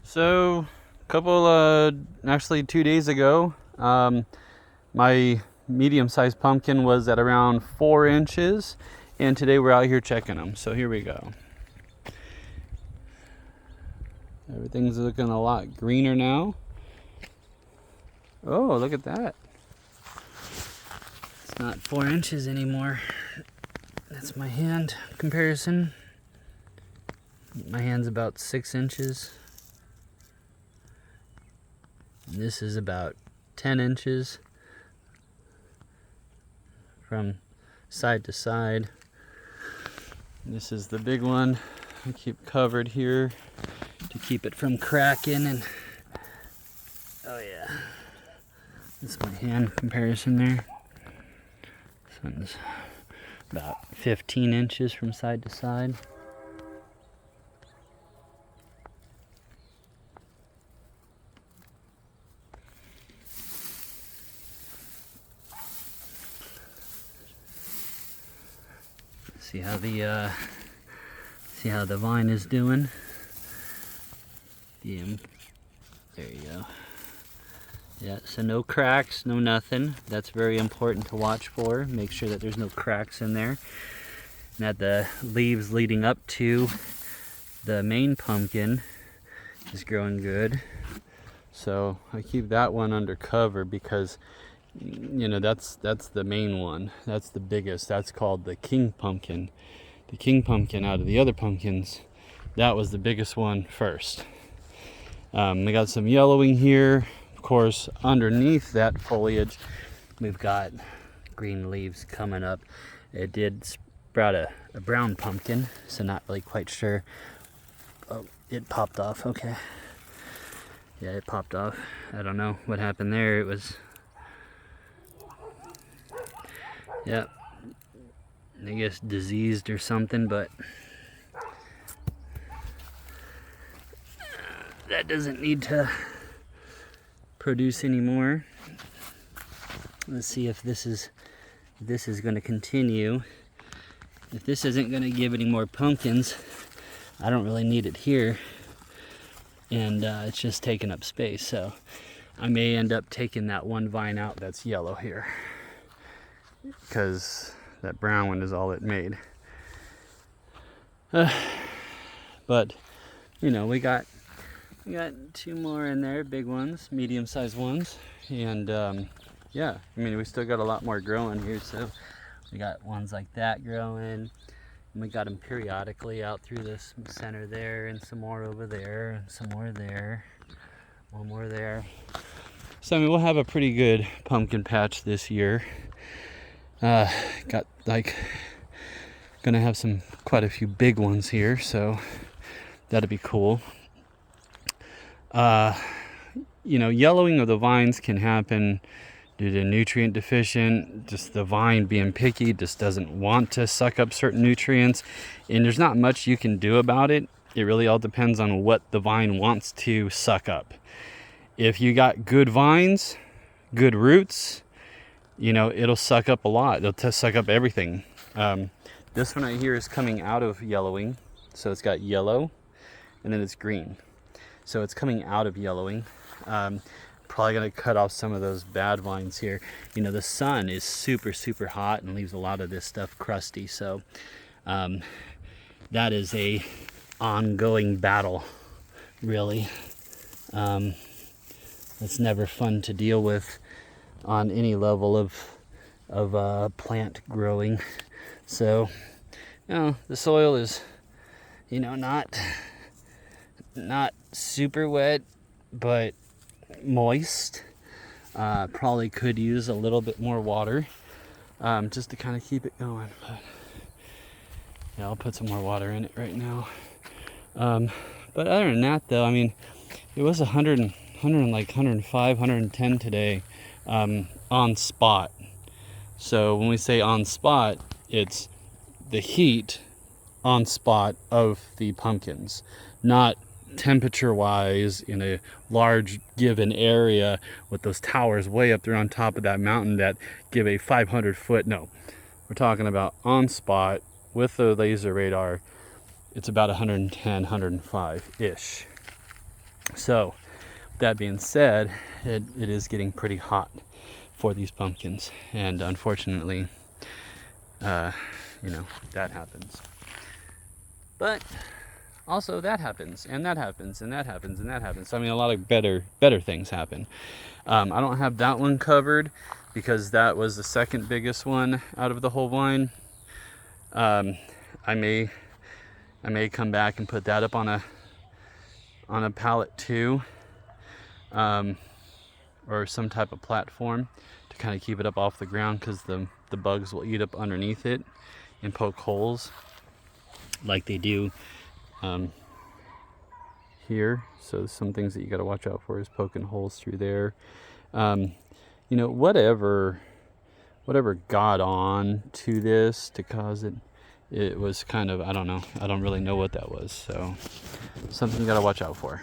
So, actually 2 days ago, my medium-sized pumpkin was at around 4 inches, and today we're out here checking them. So here we go. Everything's looking a lot greener now. Oh, look at that. It's not 4 inches anymore. That's my hand comparison. My hand's about 6 inches. And this is about 10 inches from side to side. This is the big one. I keep covered here to keep it from cracking. And oh yeah, that's my hand comparison there. This one's about 15 inches from side to side. See how the vine is doing. There you go. Yeah, so no cracks, no nothing. That's very important to watch for. Make sure that there's no cracks in there. And that the leaves leading up to the main pumpkin is growing good. So I keep that one under cover because that's the main one. That's the biggest. That's called the king pumpkin. The king pumpkin out of the other pumpkins, that was the biggest one first. We got some yellowing here. Of course, underneath that foliage, we've got green leaves coming up. It did sprout a brown pumpkin, so not really quite sure. Oh, it popped off. Okay. Yeah, it popped off. I don't know what happened there. It was... Yep. I guess diseased or something, but that doesn't need to produce anymore. Let's see if this is going to continue. If this isn't going to give any more pumpkins, I don't really need it here, and it's just taking up space. So I may end up taking that one vine out that's yellow here, because that brown one is all it made. But we got two more in there, big ones, medium-sized ones, and yeah, we still got a lot more growing here. So we got ones like that growing, and we got them periodically out through this center there, and some more over there, and some more there, one more there. So we'll have a pretty good pumpkin patch this year. Got gonna have quite a few big ones here, so that'll be cool. Yellowing of the vines can happen due to nutrient deficient, just the vine being picky, just doesn't want to suck up certain nutrients, and there's not much you can do about it. It really all depends on what the vine wants to suck up. If you got good vines, good roots, it'll suck up a lot. It'll suck up everything. This one right here is coming out of yellowing. So it's got yellow and then it's green. So it's coming out of yellowing. Probably going to cut off some of those bad vines here. The sun is super, super hot and leaves a lot of this stuff crusty. So that is a ongoing battle, really. It's never fun to deal with on any level of plant growing. So the soil is not super wet, but moist. Probably could use a little bit more water, just to kind of keep it going. But yeah, I'll put some more water in it right now. But other than that, though, it was 105, 110 today. On spot. So when we say on spot, it's the heat on spot of the pumpkins, not temperature wise in a large given area with those towers way up there on top of that mountain that give a 500-foot. No, we're talking about on spot with the laser radar. It's about 110, 105 ish. So that being said, it is getting pretty hot for these pumpkins, and unfortunately, you know, that happens. But also that happens, and that happens, and that happens, and that happens. So, I mean, a lot of better things happen. I don't have that one covered because that was the second biggest one out of the whole vine. I may come back and put that up on a pallet too, or some type of platform to kind of keep it up off the ground, because the bugs will eat up underneath it and poke holes like they do here. So some things that you got to watch out for is poking holes through there. You know, whatever got on to this to cause it, it was kind of, I don't know, I don't really know what that was. So something you got to watch out for.